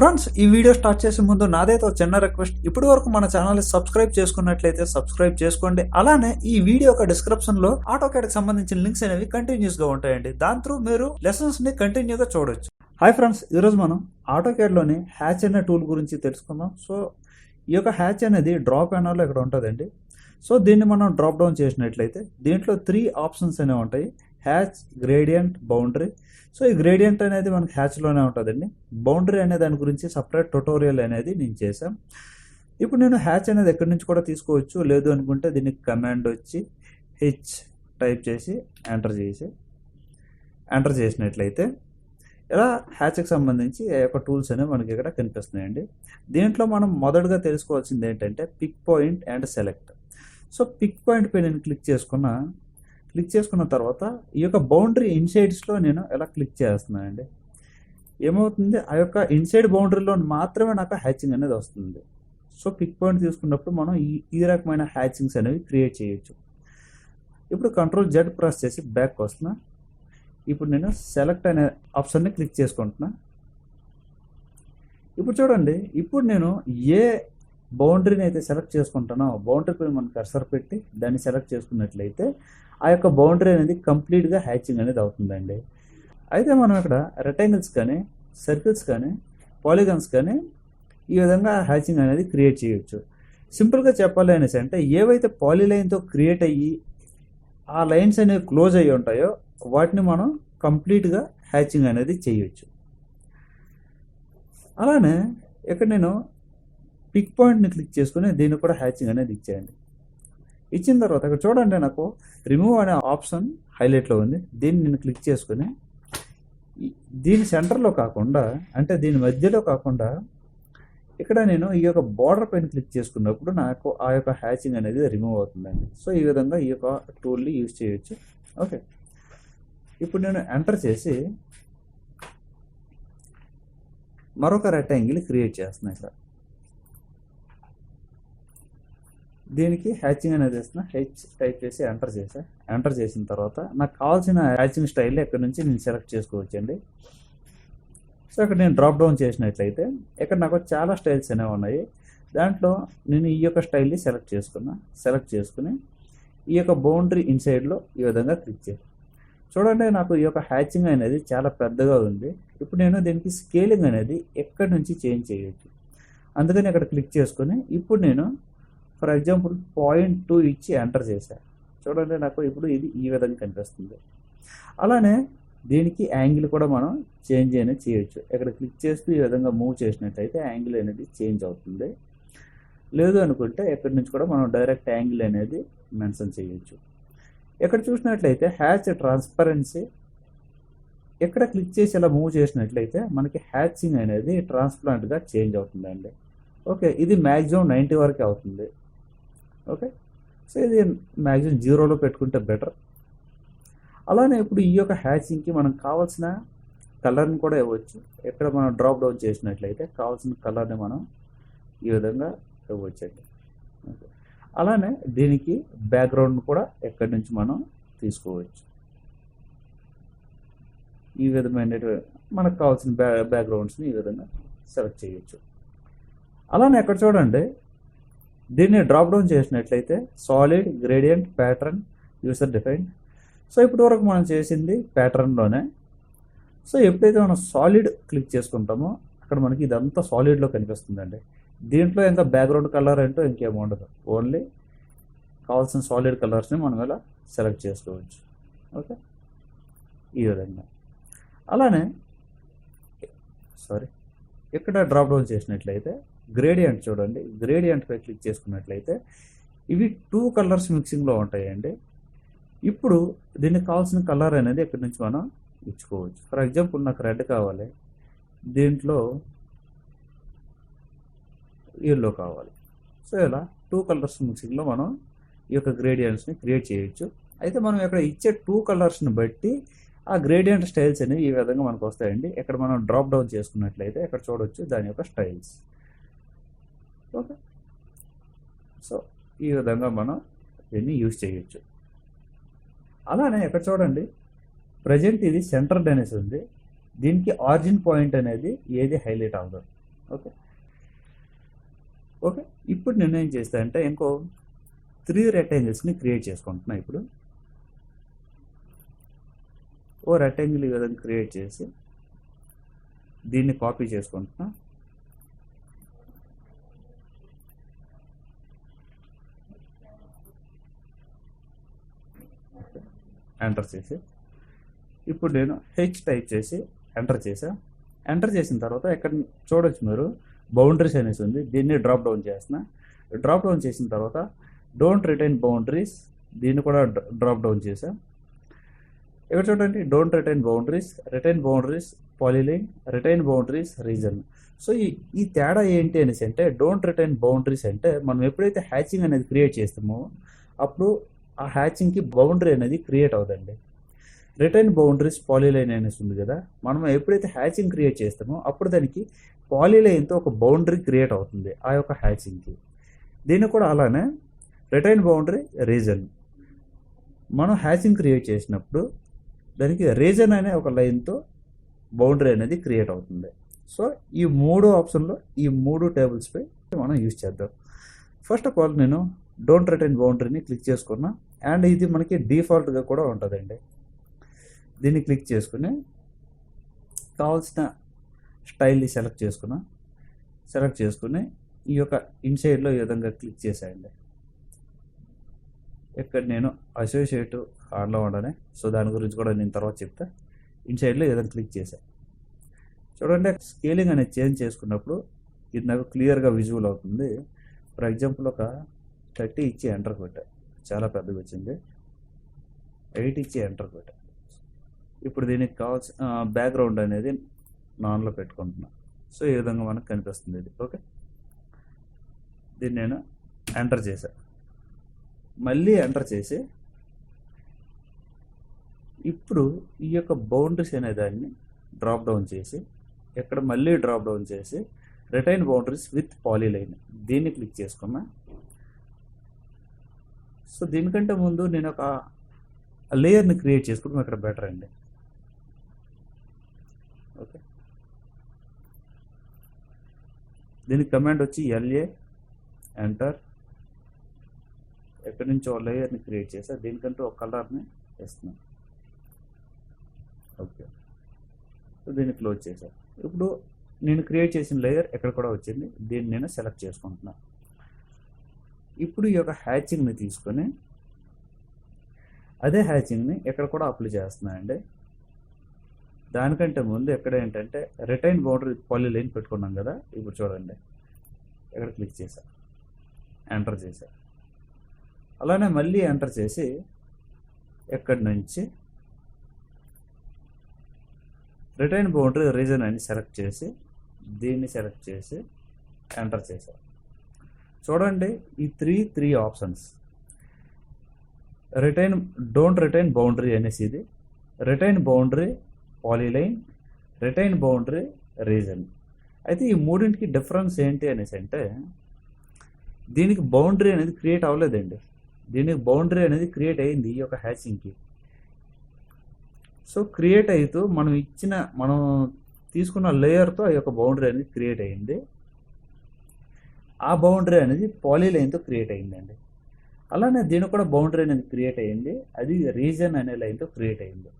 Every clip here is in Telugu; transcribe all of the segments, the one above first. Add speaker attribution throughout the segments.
Speaker 1: ఫ్రెండ్స్, ఈ వీడియో స్టార్ట్ చేసే ముందు నాదైతే ఒక చిన్న రిక్వెస్ట్. ఇప్పటి వరకు మన ఛానల్ సబ్స్క్రైబ్ చేసుకున్నట్లయితే సబ్స్క్రైబ్ చేసుకోండి. అలానే ఈ వీడియో యొక్క డిస్క్రిప్షన్ లో ఆటోకాడ్ కి సంబంధించిన లింక్స్ అనేవి కంటిన్యూస్ గా ఉంటాయండి. దాని త్రూ మీరు లెసన్స్ ని కంటిన్యూగా చూడొచ్చు. హాయ్ ఫ్రెండ్స్, ఈరోజు మనం ఆటోకాడ్ లోని హ్యాచ్ అనే టూల్ గురించి తెలుసుకుందాం. సో ఈ యొక్క హ్యాచ్ అనేది డ్రాప్ ప్యానల్ లో ఇక్కడ ఉంటుందండి. సో దీన్ని మనం డ్రాప్ డౌన్ చేసినట్లయితే దీంట్లో 3 ఆప్షన్స్ అనేవి ఉంటాయి: హ్యాచ్, గ్రేడియంట్, బౌండరీ. సో ఈ గ్రేడియంట్ అనేది మనకి హ్యాచ్లోనే ఉంటుందండి. బౌండరీ అనే దాని గురించి సపరేట్ ట్యుటోరియల్ అనేది నేను చేశాను. ఇప్పుడు నేను హ్యాచ్ అనేది ఎక్కడి నుంచి కూడా తీసుకోవచ్చు. లేదు అనుకుంటే దీనికి కమాండ్ వచ్చి హెచ్ టైప్ చేసి ఎంటర్ చేసినట్లయితే ఇలా హ్యాచ్కి సంబంధించి ఆ యొక్క టూల్స్ అనేవి మనకి ఇక్కడ కనిపిస్తున్నాయండి. దీంట్లో మనం మొదటగా తెలుసుకోవాల్సింది ఏంటంటే pick point and select. So pick point పై నేను క్లిక్ చేసుకున్న తర్వాత ఈ యొక్క బౌండరీ ఇన్సైడ్స్లో నేను ఎలా క్లిక్ చేస్తున్నానండి. ఏమవుతుంది, ఆ యొక్క ఇన్సైడ్ బౌండరీలో మాత్రమే నాకు హ్యాచింగ్ అనేది వస్తుంది. సో పిక్ పాయింట్ తీసుకున్నప్పుడు మనం ఈ రకమైన హ్యాచింగ్స్ అనేవి క్రియేట్ చేయొచ్చు. ఇప్పుడు Ctrl+Z ప్రెస్ చేసి బ్యాక్ వస్తున్నా. ఇప్పుడు నేను సెలెక్ట్ అనే ఆప్షన్ని క్లిక్ చేసుకుంటున్నా. ఇప్పుడు చూడండి, ఇప్పుడు నేను ఏ బౌండరీని అయితే సెలెక్ట్ చేసుకుంటానో బౌండరీ పై మనం కర్సర్ పెట్టి దాన్ని సెలెక్ట్ చేసుకున్నట్లయితే ఆ యొక్క బౌండరీ అనేది కంప్లీట్గా హ్యాచింగ్ అనేది అవుతుందండి. అయితే మనం ఇక్కడ రెక్టాంగిల్స్ కానీ, సర్కిల్స్ కానీ, పాలిగన్స్ కానీ ఈ విధంగా హ్యాచింగ్ అనేది క్రియేట్ చేయొచ్చు. సింపుల్గా చెప్పాలి అనేసి అంటే ఏవైతే పాలీలైన్తో క్రియేట్ అయ్యి ఆ లైన్స్ అనేవి క్లోజ్ అయ్యి ఉంటాయో వాటిని మనం కంప్లీట్గా హ్యాచింగ్ అనేది చేయొచ్చు. అలానే ఇక్కడ నేను పిక్ పాయింట్ని క్లిక్ చేసుకుని దీన్ని కూడా హ్యాచింగ్ అనేది ఇచ్చేయండి. ఇచ్చిన తర్వాత ఇక్కడ చూడండి, నాకు రిమూవ్ అనే ఆప్షన్ హైలైట్లో ఉంది. దీన్ని నేను క్లిక్ చేసుకుని దీని సెంటర్లో కాకుండా, అంటే దీని మధ్యలో కాకుండా ఇక్కడ నేను ఈ యొక్క బార్డర్ పైన క్లిక్ చేసుకున్నప్పుడు నాకు ఆ యొక్క హ్యాచింగ్ అనేది రిమూవ్ అవుతుందండి. సో ఈ విధంగా ఈ యొక్క టూల్ని యూజ్ చేయొచ్చు. ఓకే, ఇప్పుడు నేను ఎంటర్ చేసి మరొక రెక్టాంగిల్ క్రియేట్ చేస్తున్నాను. ఇక్కడ దీనికి హ్యాచింగ్ అనేది వేస్తున్నా. హెచ్ టైప్ చేసి ఎంటర్ చేసిన తర్వాత నాకు కావాల్సిన హ్యాచింగ్ స్టైల్ ఇక్కడ నుంచి నేను సెలెక్ట్ చేసుకోవచ్చండి. సో ఇక్కడ నేను డ్రాప్ డౌన్ చేసినట్లయితే ఇక్కడ నాకు చాలా స్టైల్స్ అనేవి ఉన్నాయి. దాంట్లో నేను ఈ యొక్క స్టైల్ని సెలెక్ట్ చేసుకుని ఈ యొక్క బౌండరీ ఇన్సైడ్లో ఈ విధంగా క్లిక్ చేయాలి. చూడండి, నాకు ఈ యొక్క హ్యాచింగ్ అనేది చాలా పెద్దగా ఉంది. ఇప్పుడు నేను దీనికి స్కేలింగ్ అనేది ఎక్కడి నుంచి చేంజ్ చేయొచ్చు. అందుకని ఇక్కడ క్లిక్ చేసుకుని ఇప్పుడు నేను ఫర్ ఎగ్జాంపుల్ 0.2 ఇచ్చి ఎంటర్ చేశాను. చూడండి, నాకు ఇప్పుడు ఇది ఈ విధంగా కనిపిస్తుంది. అలానే దీనికి యాంగిల్ కూడా మనం చేంజ్ అనేది చేయొచ్చు. ఇక్కడ క్లిక్ చేస్తూ ఈ విధంగా మూవ్ చేసినట్లయితే యాంగిల్ అనేది చేంజ్ అవుతుంది. లేదు అనుకుంటే ఎక్కడి నుంచి కూడా మనం డైరెక్ట్ యాంగిల్ అనేది మెన్షన్ చేయొచ్చు. ఇక్కడ చూసినట్లయితే హ్యాచ్ ట్రాన్స్పరెన్సీ ఎక్కడ క్లిక్ చేసి ఇలా మూవ్ చేసినట్లయితే మనకి హ్యాచింగ్ అనేది ట్రాన్స్ప్లాంట్గా చేంజ్ అవుతుందండి. ఓకే, ఇది మ్యాక్సిమం 90 వరకు అవుతుంది. ఓకే, సో ఇది మ్యాక్సిమం 0లో పెట్టుకుంటే బెటర్. అలానే ఇప్పుడు ఈ యొక్క హ్యాచింగ్కి మనం కావాల్సిన కలర్ని కూడా ఇవ్వచ్చు. ఎక్కడ మనం డ్రాప్ డౌన్ చేసినట్లయితే కావాల్సిన కలర్ని మనం ఈ విధంగా ఇవ్వచ్చండి. ఓకే, అలానే దీనికి బ్యాక్గ్రౌండ్ కూడా ఎక్కడి నుంచి మనం తీసుకోవచ్చు. ఈ విధమైన మనకు కావాల్సిన బ్యాక్గ్రౌండ్స్ని ఈ విధంగా సెలెక్ట్ చేయొచ్చు. అలానే ఎక్కడ చూడండి, దీన్ని డ్రాప్ డౌన్ చేసినట్లయితే solid, gradient, pattern, user defined. So ఇప్పటి వరకు మనం చేసింది ప్యాటర్న్లోనే. సో ఎప్పుడైతే మనం సాలిడ్ క్లిక్ చేసుకుంటామో అక్కడ మనకి ఇదంతా సాలిడ్లో కనిపిస్తుందండి. దీంట్లో ఇంకా బ్యాక్గ్రౌండ్ కలర్ ఏంటో ఇంకేం ఉండదు. ఓన్లీ కావాల్సిన సాలిడ్ కలర్స్ని మనం ఇలా సెలెక్ట్ చేసుకోవచ్చు. ఓకే, ఈ విధంగా. అలానే ఇక్కడ డ్రాప్ డౌన్ చేసినట్లయితే గ్రేడియంట్ చూడండి, గ్రేడియంట్ పై క్లిక్ చేసుకున్నట్లయితే ఇవి 2 కలర్స్ మిక్సింగ్లో ఉంటాయండి. ఇప్పుడు దీనికి కావాల్సిన కలర్ అనేది ఇక్కడ నుంచి మనం ఇచ్చుకోవచ్చు. ఫర్ ఎగ్జాంపుల్ నాకు రెడ్ కావాలి, దీంట్లో ఎల్లో కావాలి. సో ఇలా 2 కలర్స్ మిక్సింగ్లో మనం ఈ యొక్క గ్రేడియంట్స్ని క్రియేట్ చేయొచ్చు. అయితే మనం ఇక్కడ ఇచ్చే 2 కలర్స్ని బట్టి ఆ గ్రేడియంట్ స్టైల్స్ అనేవి ఈ విధంగా మనకు వస్తాయండి. ఇక్కడ మనం డ్రాప్ డౌన్ చేసుకున్నట్లయితే ఇక్కడ చూడవచ్చు దాని యొక్క స్టైల్స్. ఓకే, సో ఈ విధంగా మనం దీన్ని యూజ్ చేయొచ్చు. అలానే ఇక్కడ చూడండి, ప్రజెంట్ ఇది సెంటర్ అనేసి ఉంది. దీనికి ఆరిజిన్ పాయింట్ అనేది ఏది హైలైట్ అవ్వదు. ఓకే ఓకే ఇప్పుడు నేను ఏం చేస్తా అంటే ఇంకో 3 రెక్టాంగిల్స్ని క్రియేట్ చేసుకుంటున్నా. ఇప్పుడు ఓ రెక్టాంగిల్ ఈ విధంగా క్రియేట్ చేసి దీన్ని కాపీ చేసుకుంటున్నా. ఎంటర్ చేసి ఇప్పుడు నేను హెచ్ టైప్ చేసి ఎంటర్ చేసా. ఎంటర్ చేసిన తర్వాత ఇక్కడ చూడొచ్చు మీరు బౌండరీస్ అనేసి ఉంది. దీన్ని డ్రాప్ డౌన్ చేస్తున్నా. డ్రాప్ డౌన్ చేసిన తర్వాత డోంట్ రిటైన్ బౌండరీస్, దీన్ని కూడా డ్రాప్ డౌన్ చేసా. ఇక్కడ చూడండి, don't retain boundaries polyline, retain boundaries reason. So ఈ తేడా ఏంటి అనేసి అంటే, డోంట్ రిటైన్ బౌండరీస్ అంటే మనం ఎప్పుడైతే హ్యాచింగ్ అనేది క్రియేట్ చేస్తామో అప్పుడు ఆ హ్యాచింగ్కి బౌండరీ అనేది క్రియేట్ అవుతుంది. రిటైన్ బౌండరీస్ పాలీలైన్ అనేసి ఉంది కదా, మనం ఎప్పుడైతే హ్యాచింగ్ క్రియేట్ చేస్తామో అప్పుడు దానికి పాలీలైన్తో ఒక బౌండరీ క్రియేట్ అవుతుంది ఆ యొక్క హ్యాచింగ్కి. దీన్ని కూడా అలానే రిటైన్ బౌండరీ రీజన్, మనం హ్యాచింగ్ క్రియేట్ చేసినప్పుడు దానికి రీజన్ అనే ఒక లైన్తో బౌండరీ అనేది క్రియేట్ అవుతుంది. సో ఈ 3 ఆప్షన్లో ఈ 3 టేబుల్స్పై మనం యూజ్ చేద్దాం. ఫస్ట్ ఆఫ్ ఆల్ నేను డోంట్ రిటైన్ బౌండరీని క్లిక్ చేసుకున్నా. అండ్ ఇది మనకి డిఫాల్ట్గా కూడా ఉంటుందండి. దీన్ని క్లిక్ చేసుకుని కావాల్సిన స్టైల్ని సెలెక్ట్ చేసుకుని ఈ యొక్క ఇన్సైడ్లో ఈ విధంగా క్లిక్ చేసేయండి. ఇక్కడ నేను అసోసియేట్ ఆన్లో ఉండనే, సో దాని గురించి కూడా నేను తర్వాత చెప్తా. ఇన్సైడ్లో ఈ విధంగా క్లిక్ చేశాను. చూడండి, స్కేలింగ్ అనేది చేంజ్ చేసుకున్నప్పుడు ఇది నాకు క్లియర్గా విజువల్ అవుతుంది. ఫర్ ఎగ్జాంపుల్ ఒక 30 ఇచ్చి ఎంటర్ కొట్టా, చాలా పెద్దగా వచ్చింది. 8 ఇచ్చి ఎంటర్ కొట్టా. ఇప్పుడు దీనికి కావాల్సిన బ్యాక్గ్రౌండ్ అనేది నాన్లో పెట్టుకుంటున్నా. సో ఈ విధంగా మనకు కనిపిస్తుంది ఇది. ఓకే, దీన్ని నేను ఎంటర్ చేశాను. మళ్ళీ ఎంటర్ చేసి ఇప్పుడు ఈ యొక్క బౌండరీస్ అనే దాన్ని డ్రాప్ డౌన్ చేసి ఇక్కడ మళ్ళీ డ్రాప్ డౌన్ చేసి రిటైన్ బౌండరీస్ విత్ పాలీలైన్ దీన్ని క్లిక్ చేసుకున్నా. సో దీనికంటే ముందు నేను ఒక లేయర్ని క్రియేట్ చేసుకోవడం ఇక్కడ బెటర్ అండి. ఓకే, దీనికి కమాండ్ వచ్చి LA ఎంటర్. ఎక్కడి నుంచి ఒక లేయర్ని క్రియేట్ చేసా, దీనికంటూ ఒక కలర్ని వేస్తున్నాను. ఓకే, సో దీన్ని క్లోజ్ చేశా. ఇప్పుడు నేను క్రియేట్ చేసిన లేయర్ ఎక్కడ కూడా వచ్చింది, దీన్ని నేను సెలెక్ట్ చేసుకుంటున్నా. ఇప్పుడు ఈ యొక్క హ్యాచింగ్ని తీసుకొని అదే హ్యాచింగ్ని ఎక్కడ కూడా అప్లై చేస్తున్నా అండి. దానికంటే ముందు ఎక్కడ ఏంటంటే రిటైన్ బౌండరీ పాలీలైన్ పెట్టుకున్నాం కదా, ఇప్పుడు చూడండి ఇక్కడ క్లిక్ చేశా, ఎంటర్ చేశా. అలానే మళ్ళీ ఎంటర్ చేసి ఎక్కడి నుంచి రిటైన్ బౌండరీ రీజన్ అని సెలెక్ట్ చేసి దీన్ని సెలెక్ట్ చేసి ఎంటర్ చేశాను. చూడండి, ఈ three options don't retain boundary అనేసి ఇది, retain boundary polyline, retain boundary reason. అయితే ఈ మూడింటికి డిఫరెన్స్ ఏంటి అనేసి అంటే, దీనికి బౌండరీ అనేది క్రియేట్ అవ్వలేదండి, దీనికి బౌండరీ అనేది క్రియేట్ అయింది ఈ యొక్క హ్యాచింగ్కి. సో క్రియేట్ అవుతూ మనం తీసుకున్న లేయర్తో ఈ యొక్క బౌండరీ అనేది క్రియేట్ అయింది. ఆ బౌండరీ అనేది పాలీలైన్తో క్రియేట్ అయిందండి. అలానే దీనికి కూడా బౌండరీ అనేది క్రియేట్ అయింది, అది రీజన్ అనే లైన్తో క్రియేట్ అయింది.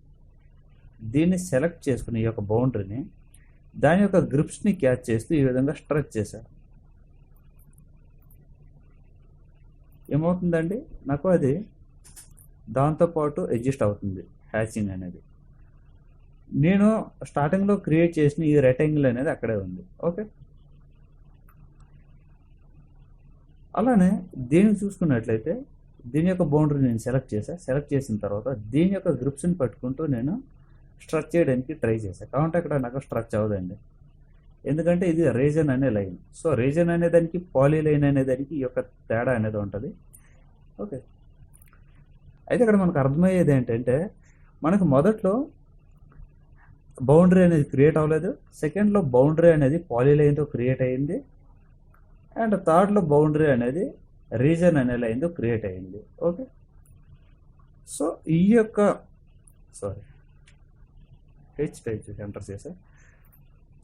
Speaker 1: దీన్ని సెలెక్ట్ చేసుకుని ఈ యొక్క బౌండరీని దాని యొక్క గ్రిప్స్ని క్యాచ్ చేస్తూ ఈ విధంగా స్ట్రెచ్ చేశారు. ఏమవుతుందండి, నాకు అది దాంతోపాటు అడ్జస్ట్ అవుతుంది హ్యాచింగ్ అనేది. నేను స్టార్టింగ్లో క్రియేట్ చేసిన ఈ రెక్టాంగిల్ అనేది అక్కడే ఉంది. ఓకే, అలానే దీన్ని చూసుకున్నట్లయితే దీని యొక్క బౌండరీ నేను సెలెక్ట్ చేసిన తర్వాత దీని యొక్క గ్రిప్స్ని పట్టుకుంటూ నేను స్ట్రెచ్ చేయడానికి ట్రై చేశాను. కాబట్టి అక్కడ నాకు స్ట్రెచ్ అవ్వదండి, ఎందుకంటే ఇది రీజన్ అనే లైన్. సో రీజన్ అనే దానికి పాలీలైన్ అనే దానికి ఈ యొక్క తేడా అనేది ఉంటుంది. ఓకే, అయితే ఇక్కడ మనకు అర్థమయ్యేది ఏంటంటే, మనకు మొదట్లో బౌండరీ అనేది క్రియేట్ అవ్వలేదు, సెకండ్లో బౌండరీ అనేది పాలీలైన్తో క్రియేట్ అయింది, అండ్ థర్డ్లో బౌండరీ అనేది రీజన్ అనే లైన్తో క్రియేట్ అయింది. ఓకే, సో ఈ యొక్క హెచ్ టైప్ చేసి ఎంటర్ చేసా.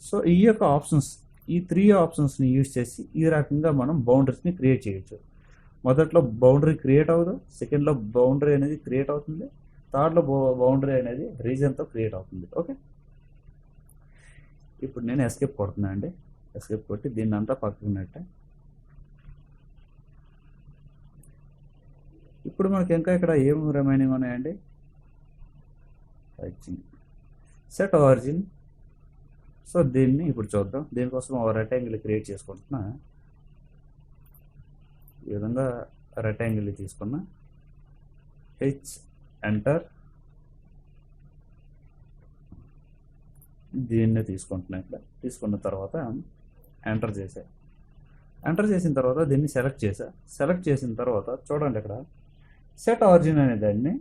Speaker 1: సో ఈ యొక్క ఆప్షన్స్ ఈ 3 ఆప్షన్స్ని యూజ్ చేసి ఈ రకంగా మనం బౌండరీస్ని క్రియేట్ చేయొచ్చు. మొదట్లో బౌండరీ క్రియేట్ అవ్వదు, సెకండ్లో బౌండరీ అనేది క్రియేట్ అవుతుంది, థర్డ్లో బౌండరీ అనేది రీజన్తో క్రియేట్ అవుతుంది. ఓకే, ఇప్పుడు నేను ఎస్కేప్ కొడుతున్నా అండి. ఎస్కేప్ కొట్టి దీన్ని అంతా పక్కకు నెట్టే. ఇప్పుడు మనకి ఇంకా ఇక్కడ ఏం రిమైనింగ్ ఉన్నాయండి? Set origin. సో దీన్ని ఇప్పుడు చూద్దాం. దీనికోసం రెక్టాంగిల్ క్రియేట్ చేసుకుంటున్నా. ఈ విధంగా రెక్టాంగిల్ తీసుకున్నా, హెచ్ ఎంటర్, దీన్ని తీసుకుంటున్నా. ఇక్కడ తీసుకున్న తర్వాత ఎంటర్ చేసా. ఎంటర్ చేసిన తర్వాత దీన్ని సెలెక్ట్ చేసా. సెలెక్ట్ చేసిన తర్వాత చూడండి, ఇక్కడ సెట్ ఆరిజిన్ అనే దాన్ని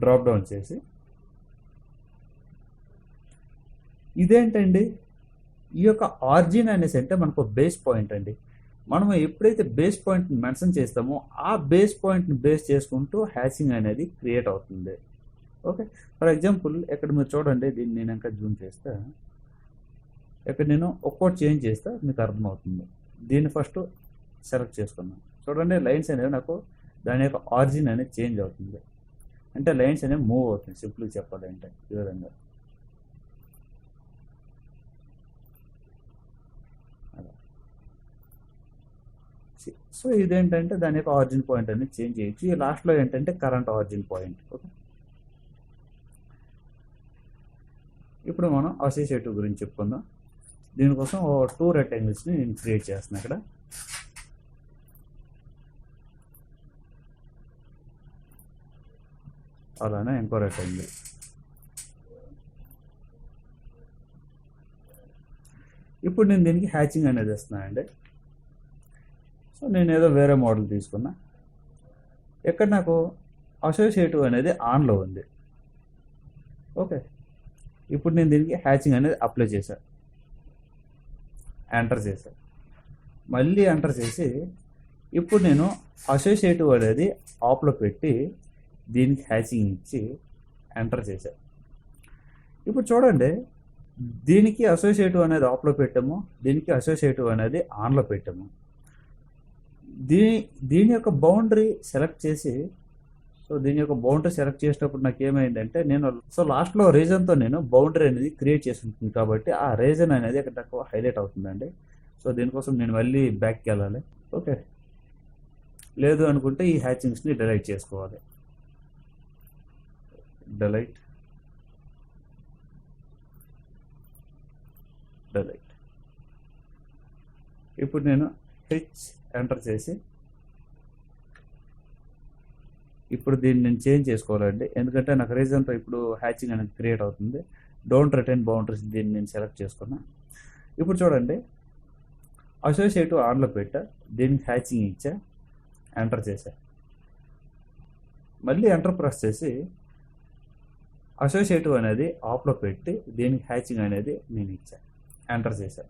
Speaker 1: డ్రాప్ డౌన్ చేసి, ఇదేంటండి ఈ యొక్క ఆరిజిన్ అనేసి అంటే మనకు బేస్ పాయింట్ అండి. మనం ఎప్పుడైతే బేస్ పాయింట్ని మెన్షన్ చేస్తామో ఆ బేస్ పాయింట్ని బేస్ చేసుకుంటూ హ్యాచింగ్ అనేది క్రియేట్ అవుతుంది. ఓకే, ఫర్ ఎగ్జాంపుల్ ఇక్కడ మీరు చూడండి, దీన్ని నేను ఇంకా జూమ్ చేస్తా. ఇక్కడ నేను ఒక్కోటి చేంజ్ చేస్తా, మీకు అర్థమవుతుంది. దీన్ని ఫస్ట్ సెలెక్ట్ చేసుకున్నాను. చూడండి, లైన్స్ అనేవి నాకు దాని యొక్క ఆరిజిన్ అనేది చేంజ్ అవుతుంది. అంటే లైన్స్ అనేవి మూవ్ అవుతుంది, సింపుల్గా చెప్పాలంటే ఈ విధంగా. సో ఇదేంటంటే దాని యొక్క ఆరిజిన్ పాయింట్ అనేది చేంజ్ చేయొచ్చు. ఈ లాస్ట్లో ఏంటంటే కరెంట్ ఆరిజిన్ పాయింట్. ఓకే, ఇప్పుడు మనం అసోసియేటివ్ గురించి చెప్పుకుందాం. దీనికోసం 2 రెక్టాంగిల్స్ని నేను క్రియేట్ చేస్తున్నాను. ఇక్కడ అలానే ఇంకో రెక్టాంగిల్. ఇప్పుడు నేను దీనికి హ్యాచింగ్ అనేది ఇస్తున్నాను అండి. సో నేను ఏదో వేరే మోడల్ తీసుకున్నా. ఇక్కడ నాకు అసోసియేటివ్ అనేది ఆన్లో ఉంది. ఓకే, ఇప్పుడు నేను దీనికి హ్యాచింగ్ అనేది అప్లై చేశాను. ఎంటర్ చేశాను, మళ్ళీ ఎంటర్ చేసి ఇప్పుడు నేను అసోసియేటివ్ అనేది ఆఫ్లో పెట్టి దీనికి హ్యాచింగ్ ఇచ్చి ఎంటర్ చేశాను. ఇప్పుడు చూడండి, దీనికి అసోసియేటివ్ అనేది ఆఫ్లో పెట్టాము, దీనికి అసోసియేటివ్ అనేది ఆన్లో పెట్టాము. దీని యొక్క బౌండరీ సెలెక్ట్ చేసి, సో దీని యొక్క బౌండరీ సెలెక్ట్ చేసినప్పుడు నాకు ఏమైందంటే, నేను సో లాస్ట్లో రీజన్తో నేను బౌండరీ అనేది క్రియేట్ చేసి ఉంటుంది కాబట్టి ఆ రీజన్ అనేది ఇక్కడ నాకు హైలైట్ అవుతుందండి. సో దీనికోసం నేను మళ్ళీ బ్యాక్కి వెళ్ళాలి. ఓకే, లేదు అనుకుంటే ఈ హ్యాచింగ్స్ని డిలీట్ చేసుకోవాలి. డిలీట్. ఇప్పుడు నేను హెచ్ ఎంటర్ చేసి ఇప్పుడు దీన్ని నేను చేంజ్ చేసుకోవాలండి. ఎందుకంటే నాకు రీజన్తో ఇప్పుడు హ్యాచింగ్ అనేది క్రియేట్ అవుతుంది. డోంట్ రిటైన్ బౌండరీస్ దీన్ని నేను సెలెక్ట్ చేసుకున్నా. ఇప్పుడు చూడండి, అసోసియేటివ్ ఆన్లో పెట్టా, దీనికి హ్యాచింగ్ ఇచ్చా, ఎంటర్ చేశా. మళ్ళీ ఎంటర్ ప్రెస్ చేసి అసోసియేటివ్ అనేది ఆఫ్లో పెట్టి దీనికి హ్యాచింగ్ అనేది నేను ఇచ్చా, ఎంటర్ చేశా.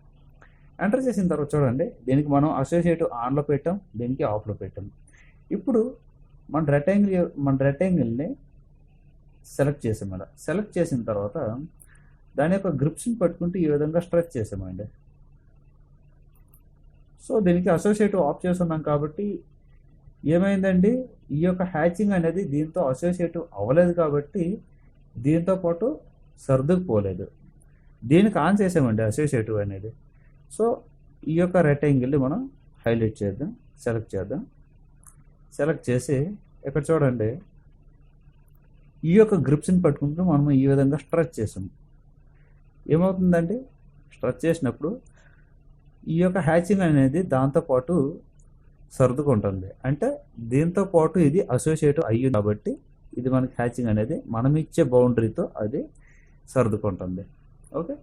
Speaker 1: ఎంటర్ చేసిన తర్వాత చూడండి, దీనికి మనం అసోసియేటివ్ ఆన్లో పెట్టాం, దీనికి ఆఫ్లో పెట్టాం. ఇప్పుడు మన రెక్టాంగిల్ని సెలెక్ట్ చేసామండి. సెలెక్ట్ చేసిన తర్వాత దాని యొక్క గ్రిప్స్ని పట్టుకుంటూ ఈ విధంగా స్ట్రెచ్ చేసామండి. సో దీనికి అసోసియేటివ్ ఆఫ్ చేస్తున్నాం కాబట్టి ఏమైందండి, ఈ యొక్క హ్యాచింగ్ అనేది దీంతో అసోసియేటివ్ అవ్వలేదు కాబట్టి దీంతో పాటు సర్దుకుపోలేదు. దీనికి ఆన్ చేసామండి అసోసియేటివ్ అనేది. సో ఈ యొక్క రెక్టాంగిల్ని మనం హైలైట్ చేద్దాం, సెలెక్ట్ చేద్దాం. సెలెక్ట్ చేసి ఇక్కడ చూడండి, ఈ యొక్క గ్రిప్స్ని పట్టుకుంటూ మనం ఈ విధంగా స్ట్రెచ్ చేసాం. ఏమవుతుందండి, స్ట్రెచ్ చేసినప్పుడు ఈ యొక్క హ్యాచింగ్ అనేది దాంతోపాటు సర్దుకుంటుంది. అంటే దీంతో పాటు ఇది అసోసియేటివ్ అయ్యింది కాబట్టి ఇది మనకి హ్యాచింగ్ అనేది మనం ఇచ్చే బౌండరీతో అది సర్దుకుంటుంది. ఓకే,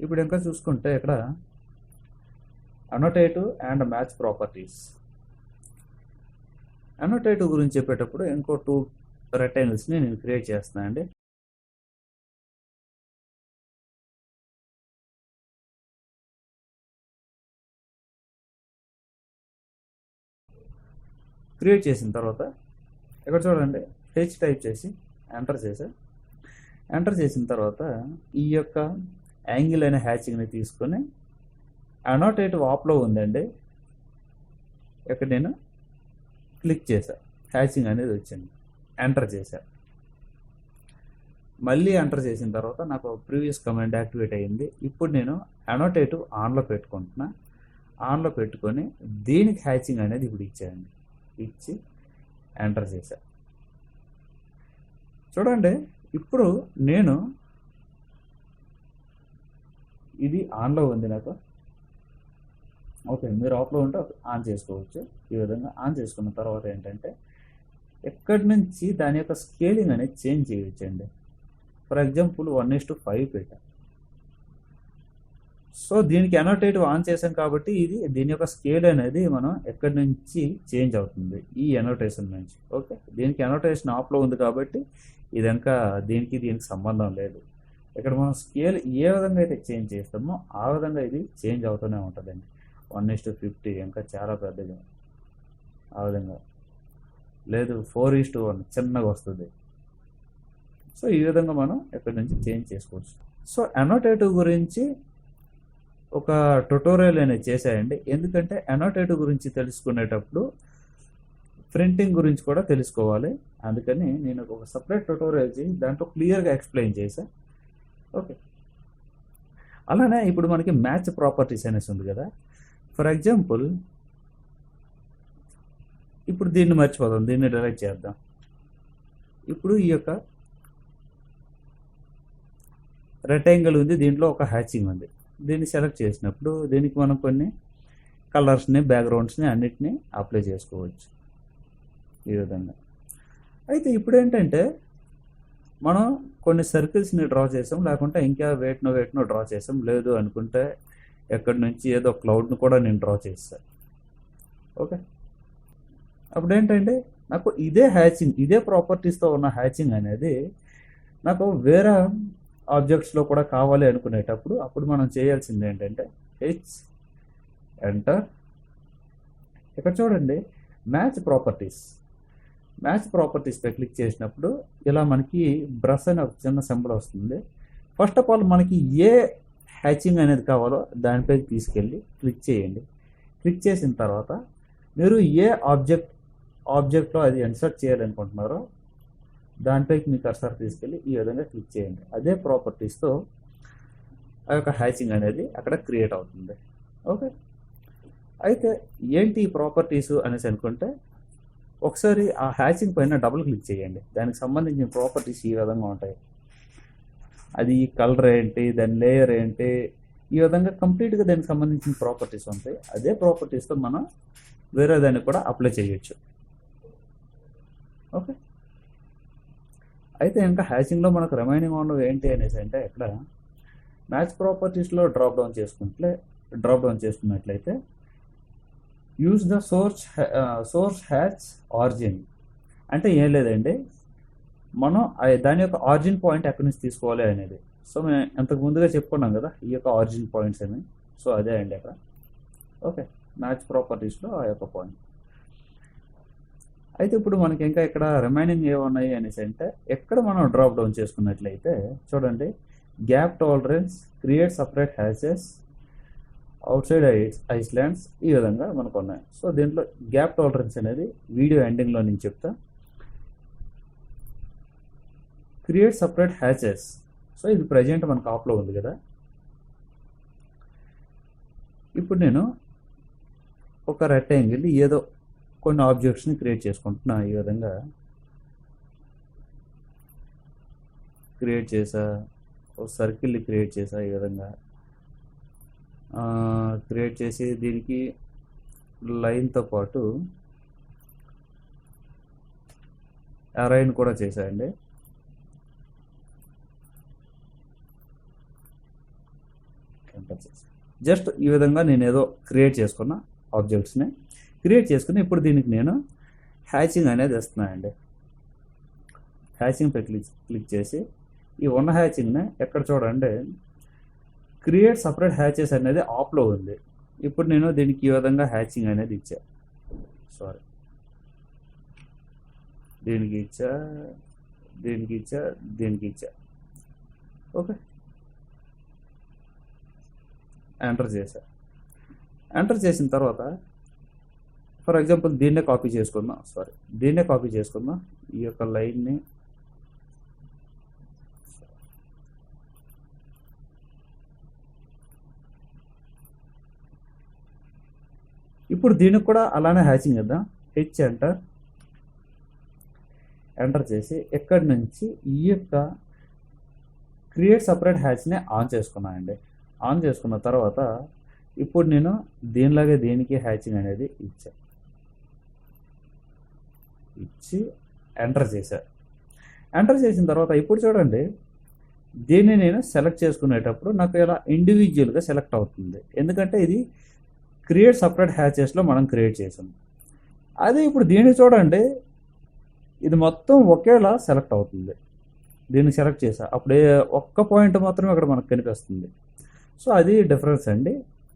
Speaker 1: ఇప్పుడు ఇంకా చూసుకుంటే ఇక్కడ అనోటేటివ్ అండ్ మ్యాచ్ ప్రాపర్టీస్. అనోటేటివ్ గురించి చెప్పేటప్పుడు ఇంకో 2 రెక్టాంగిల్స్ని నేను క్రియేట్ చేస్తున్నాను అండి. క్రియేట్ చేసిన తర్వాత ఇక్కడ చూడండి, హెచ్ టైప్ చేసి ఎంటర్ చేసా. ఎంటర్ చేసిన తర్వాత ఈ యొక్క యాంగిల్ అనే హ్యాచింగ్ని తీసుకొని అనోటేటివ్ ఆప్లో ఉందండి, ఇక్కడ నేను క్లిక్ చేశాను, హ్యాచింగ్ అనేది వచ్చింది, ఎంటర్ చేశాను. మళ్ళీ ఎంటర్ చేసిన తర్వాత నాకు ప్రీవియస్ కమాండ్ యాక్టివేట్ అయ్యింది. ఇప్పుడు నేను అనోటేటివ్ ఆన్లో పెట్టుకుంటున్నా. ఆన్లో పెట్టుకొని దీనికి హ్యాచింగ్ అనేది ఇప్పుడు ఇచ్చాయండి, ఇచ్చి ఎంటర్ చేశాను. చూడండి, ఇప్పుడు నేను ఇది ఆన్లో ఉంది నాకు. ఓకే, మీరు ఆఫ్లో ఉంటే ఆన్ చేసుకోవచ్చు. ఈ విధంగా ఆన్ చేసుకున్న తర్వాత ఏంటంటే ఎక్కడి నుంచి దాని యొక్క స్కేలింగ్ అనేది చేంజ్ చేయొచ్చండి. ఫర్ ఎగ్జాంపుల్ 1:5 పెట్టాను. సో దీనికి అనోటేటివ్ ఆన్ చేసాం కాబట్టి దీని యొక్క స్కేల్ అనేది మనం ఎక్కడి నుంచి చేంజ్ అవుతుంది, ఈ అనోటేషన్ నుంచి. ఓకే, దీనికి అనోటేషన్ ఆఫ్లో ఉంది కాబట్టి ఇది ఇంకా దీనికి సంబంధం లేదు. ఇక్కడ మనం స్కేల్ ఏ విధంగా అయితే చేంజ్ చేస్తామో ఆ విధంగా ఇది చేంజ్ అవుతూనే ఉంటుందండి. 1:50 ఇంకా చాలా పెద్దగా, ఆ విధంగా లేదు 4:1 చిన్నగా వస్తుంది. సో ఈ విధంగా మనం ఎక్కడి నుంచి చేంజ్ చేసుకోవచ్చు. సో అనోటేటివ్ గురించి ఒక ట్యుటోరియల్ అనేది చేశాయండి. ఎందుకంటే అనోటేటివ్ గురించి తెలుసుకునేటప్పుడు ప్రింటింగ్ గురించి కూడా తెలుసుకోవాలి. అందుకని నేను ఒక సపరేట్ ట్యుటోరియల్ చేసి దాంట్లో క్లియర్గా ఎక్స్ప్లెయిన్ చేశా. ఓకే, అలానే ఇప్పుడు మనకి మ్యాచ్ ప్రాపర్టీస్ అనేసి ఉంది కదా. ఫర్ ఎగ్జాంపుల్ ఇప్పుడు దీన్ని మర్చిపోదాం, దీన్ని డిలీట్ చేద్దాం. ఇప్పుడు ఈ యొక్క రెక్టాంగిల్ ఉంది, దీంట్లో ఒక హ్యాచింగ్ ఉంది. దీన్ని సెలెక్ట్ చేసినప్పుడు దీనికి మనం కొన్ని కలర్స్ని, బ్యాక్గ్రౌండ్స్ని అన్నిటినీ అప్లై చేసుకోవచ్చు ఈ విధంగా. అయితే ఇప్పుడు ఏంటంటే మనం కొన్ని సర్కిల్స్ని డ్రా చేసాం, లేకుంటే ఇంకా వేటినో డ్రా చేసాం, లేదు అనుకుంటే ఎక్కడి నుంచి ఏదో క్లౌడ్ను కూడా నేను డ్రా చేస్తాను. ఓకే, అప్పుడు ఏంటంటే నాకు ఇదే హ్యాచింగ్, ఇదే ప్రాపర్టీస్తో ఉన్న హ్యాచింగ్ అనేది నాకు వేరే ఆబ్జెక్ట్స్లో కూడా కావాలి అనుకునేటప్పుడు అప్పుడు మనం చేయాల్సింది ఏంటంటే ఎంటర్. ఇక్కడ చూడండి, మ్యాచ్ ప్రాపర్టీస్పై క్లిక్ చేసినప్పుడు ఇలా మనకి బ్రష్ అనే ఒక చిన్న సింబల్ వస్తుంది. ఫస్ట్ ఆఫ్ ఆల్ మనకి ఏ హ్యాచింగ్ అనేది కావాలో దానిపై తీసుకెళ్ళి క్లిక్ చేయండి. క్లిక్ చేసిన తర్వాత మీరు ఏ ఆబ్జెక్ట్లో అది ఇన్సర్ట్ చేయాలనుకుంటున్నారో దానిపైకి మీ కర్సర్ తీసుకెళ్ళి ఈ విధంగా క్లిక్ చేయండి. అదే ప్రాపర్టీస్తో ఆ యొక్క హ్యాచింగ్ అనేది అక్కడ క్రియేట్ అవుతుంది. ఓకే, అయితే ఏంటి ఈ ప్రాపర్టీస్ అనేసి అనుకుంటే ఒకసారి ఆ హ్యాచింగ్ పైన డబుల్ క్లిక్ చేయండి. దానికి సంబంధించిన ప్రాపర్టీస్ ఈ విధంగా ఉంటాయి. అది కలర్ ఏంటి, దాని లేయర్ ఏంటి, ఈ విధంగా కంప్లీట్గా దానికి సంబంధించిన ప్రాపర్టీస్ ఉంటాయి. అదే ప్రాపర్టీస్తో మనం వేరే దాన్ని కూడా అప్లై చేయొచ్చు. ఓకే, అయితే ఇంకా హ్యాచింగ్లో మనకు రిమైనింగ్ ఉన్నవి ఏంటి అనేసి అంటే ఇక్కడ మ్యాచ్ ప్రాపర్టీస్లో డ్రాప్ డౌన్ చేసుకున్నట్లయితే use the source hatch origin అంటే ఏం లేదండి, మనం దాని యొక్క ఆరిజిన్ పాయింట్ ఎక్కడి నుంచి తీసుకోవాలి అనేది. సో మేము ఇంతకు ముందుగా చెప్పుకున్నాం కదా ఈ యొక్క ఆరిజిన్ పాయింట్స్ అని. సో అదే అండి అక్కడ. ఓకే, మ్యాచ్ ప్రాపర్టీస్లో ఆ యొక్క పాయింట్. అయితే ఇప్పుడు మనకి ఇంకా ఇక్కడ రిమైనింగ్ ఏమున్నాయి అనేసి అంటే ఎక్కడ మనం డ్రాప్ డౌన్ చేసుకున్నట్లయితే చూడండి, gap tolerance, create separate hatches, outside islands, ఈ విధంగా మనకు ఉన్నాయి. సో దీంట్లో గ్యాప్ టాలరెన్స్ అనేది వీడియో ఎండింగ్లో నేను చెప్తా. క్రియేట్ సపరేట్ హ్యాచెస్, సో ఇది ప్రజెంట్ మనకు ఆఫ్లో ఉంది కదా. ఇప్పుడు నేను ఒక రెక్టాంగిల్ ఏదో కొన్ని ఆబ్జెక్ట్స్ని క్రియేట్ చేసుకుంటున్నా. ఈ విధంగా క్రియేట్ చేసా, ఒక సర్కిల్ని క్రియేట్ చేసా. ఈ విధంగా క్రియేట్ చేసి దీనికి లైన్తో పాటు అరైన్ కూడా చేశాయండి. జస్ట్ ఈ విధంగా నేను ఏదో క్రియేట్ చేసుకున్న ఆబ్జెక్ట్స్ని క్రియేట్ చేసుకుని ఇప్పుడు దీనికి నేను హ్యాచింగ్ అనేది వేస్తున్నానండి. హ్యాచింగ్పై క్లిక్ చేసి ఈ ఉన్న హ్యాచింగ్ని ఎక్కడ చూడండి, క్రియేట్ సపరేట్ హ్యాచెస్ అనేది ఆఫ్లో ఉంది. ఇప్పుడు నేను దీనికి ఈ విధంగా హ్యాచింగ్ అనేది ఇచ్చా. దీనికి ఇచ్చా. ఓకే, ఎంటర్ చేశా. ఎంటర్ చేసిన తర్వాత ఫర్ ఎగ్జాంపుల్ దీన్నే కాపీ చేసుకుందాం. ఈ యొక్క లైన్ని ఇప్పుడు దీనికి కూడా అలానే హ్యాచింగ్ ఇద్దాం. ఎంటర్ చేసి ఎక్కడి నుంచి ఈ యొక్క క్రియేట్ సపరేట్ హ్యాచ్ని ఆన్ చేసుకున్నానండి. ఆన్ చేసుకున్న తర్వాత ఇప్పుడు నేను దీనిలాగే దీనికి హ్యాచింగ్ అనేది ఇచ్చి ఎంటర్ చేశాను. ఎంటర్ చేసిన తర్వాత ఇప్పుడు చూడండి, దీన్ని నేను సెలెక్ట్ చేసుకునేటప్పుడు నాకు ఇలా ఇండివిజువల్గా సెలెక్ట్ అవుతుంది. ఎందుకంటే ఇది క్రియేట్ సపరేట్ హ్యాచెస్లో మనం క్రియేట్ చేసాం. అదే ఇప్పుడు దీన్ని చూడండి, ఇది మొత్తం ఒకేలా సెలెక్ట్ అవుతుంది. దీన్ని సెలెక్ట్ చేసా, అప్పుడే ఒక్క పాయింట్ మాత్రమే అక్కడ మనకు కనిపిస్తుంది. సో అది డిఫరెన్స్ అండి.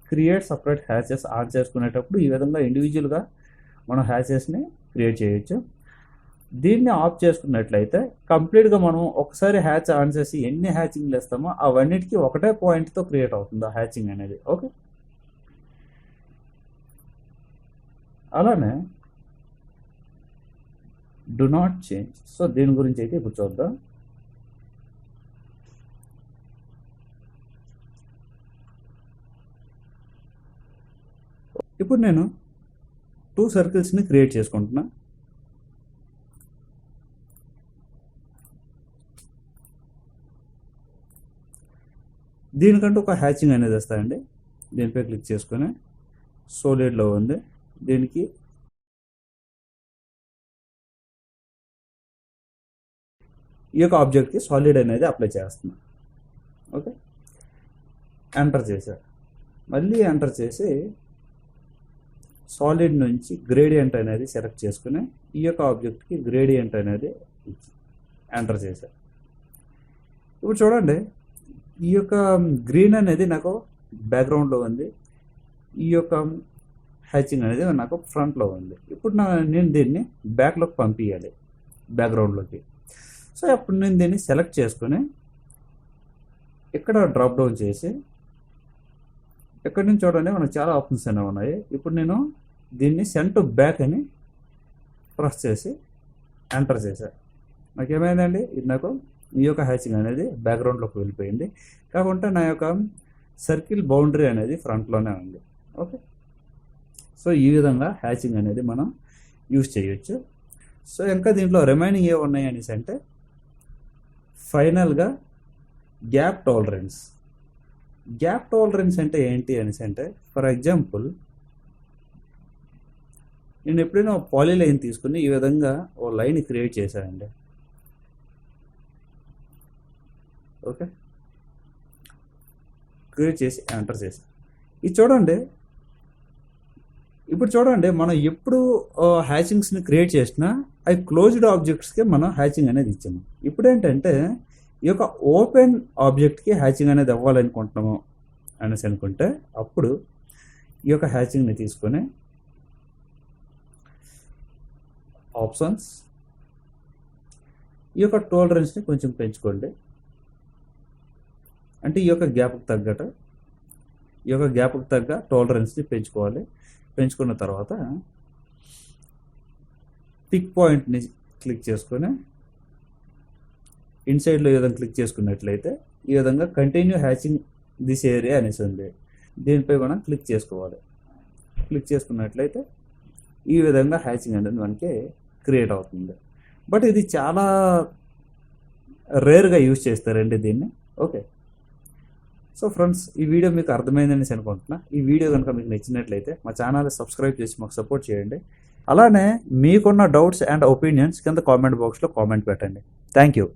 Speaker 1: క్రియేట్ సపరేట్ హ్యాచెస్ ఆన్ చేసుకునేటప్పుడు ఈ విధంగా ఇండివిజువల్గా మనం హ్యాచెస్ని క్రియేట్ చేయొచ్చు. దీన్ని ఆఫ్ చేసుకున్నట్లయితే కంప్లీట్గా మనం ఒకసారి హ్యాచ్ ఆన్ చేసి ఎన్ని హ్యాచింగ్లు వేస్తామో అవన్నిటికీ ఒకటే పాయింట్తో క్రియేట్ అవుతుంది ఆ హ్యాచింగ్ అనేది. ఓకే, అలానే డు నాట్ చేంజ్. సో దీని గురించి అయితే ఇప్పుడు చూద్దాం. ఇప్పుడు నేను 2 సర్కిల్స్ని క్రియేట్ చేసుకుంటున్నా. దీనికంటూ ఒక హ్యాచింగ్ అనేది వస్తాయండి. దీనిపై క్లిక్ చేసుకొని సోలిడ్లో ఉంది, దీనికి ఈ యొక్క ఆబ్జెక్ట్కి సాలిడ్ అనేది అప్లై చేస్తున్నా. ఓకే, ఎంటర్ చేశా. మళ్ళీ ఎంటర్ చేసి సాలిడ్ నుంచి గ్రేడియంట్ అనేది సెలెక్ట్ చేసుకుని ఈ యొక్క ఆబ్జెక్ట్కి గ్రేడియంట్ అనేది ఎంటర్ చేశా. ఇప్పుడు చూడండి, ఈ యొక్క గ్రీన్ అనేది నాకు బ్యాక్గ్రౌండ్లో ఉంది, ఈ యొక్క హ్యాచింగ్ అనేది నాకు ఫ్రంట్లో ఉంది. ఇప్పుడు నేను దీన్ని బ్యాక్లోకి పంపించాలి, బ్యాక్గ్రౌండ్లోకి. సో అప్పుడు నేను దీన్ని సెలెక్ట్ చేసుకుని ఇక్కడ డ్రాప్ డౌన్ చేసి ఎక్కడి నుంచి చూడండి మనకు చాలా ఆప్షన్స్ అనేవి ఉన్నాయి. ఇప్పుడు నేను దీన్ని సెండ్ టు బ్యాక్ అని ప్రెస్ చేసి ఎంటర్ చేశాను. నాకు ఏమైందండి, ఇది నాకు ఈ యొక్క హ్యాచింగ్ అనేది బ్యాక్గ్రౌండ్లోకి వెళ్ళిపోయింది. కాకుంటే నా యొక్క సర్కిల్ బౌండరీ అనేది ఫ్రంట్లోనే ఉంది. ఓకే, సో ఈ విధంగా హ్యాచింగ్ అనేది మనం యూజ్ చేయొచ్చు. సో ఇంకా దీంట్లో రిమైనింగ్ ఏ ఉన్నాయి అనేసి అంటే ఫైనల్గా గ్యాప్ టాలరెన్స్. గ్యాప్ టాలరెన్స్ అంటే ఏంటి అనేసి అంటే ఫర్ ఎగ్జాంపుల్ నేను ఎప్పుడైనా పాలీ లైన్ తీసుకుని ఈ విధంగా ఓ లైన్ క్రియేట్ చేశానండి. ఓకే, క్రియేట్ చేసి ఎంటర్ చేశాను. ఇది చూడండి, ఇప్పుడు చూడండి మనం ఎప్పుడు హ్యాచింగ్స్ని క్రియేట్ చేసినా అవి క్లోజ్డ్ ఆబ్జెక్ట్స్కి మనం హ్యాచింగ్ అనేది ఇచ్చాము. ఇప్పుడు ఏంటంటే ఈ యొక్క ఓపెన్ ఆబ్జెక్ట్కి హ్యాచింగ్ అనేది అవ్వాలనుకుంటున్నాము అనేసి అనుకుంటే అప్పుడు ఈ యొక్క హ్యాచింగ్ని తీసుకొని ఆప్షన్స్, ఈ యొక్క టాలరెన్స్ని కొంచెం పెంచుకోండి. అంటే ఈ యొక్క గ్యాప్కి తగ్గ టాలరెన్స్ని పెంచుకోవాలి. పెంచుకున్న తర్వాత పిక్ పాయింట్ని క్లిక్ చేసుకొని ఇన్సైడ్లో ఈ విధంగా క్లిక్ చేసుకున్నట్లయితే ఈ విధంగా కంటిన్యూ హ్యాచింగ్ దిస్ ఏరియా అనేసి ఉంది. దీనిపై మనం క్లిక్ చేసుకోవాలి. క్లిక్ చేసుకున్నట్లయితే ఈ విధంగా హ్యాచింగ్ అనేది మనకి క్రియేట్ అవుతుంది. బట్ ఇది చాలా రేర్గా యూజ్ చేస్తారండి దీన్ని. ఓకే, సో ఫ్రెండ్స్, ఈ వీడియో మీకు అర్థమైందని అనుకుంటున్నా. ఈ వీడియో కనుక మీకు నచ్చినట్లయితే మా ఛానల్ సబ్స్క్రైబ్ చేసి మాకు సపోర్ట్ చేయండి. అలానే మీకున్న డౌట్స్ అండ్ ఒపీనియన్స్ కింద కామెంట్ బాక్స్లో కామెంట్ పెట్టండి. Thank you.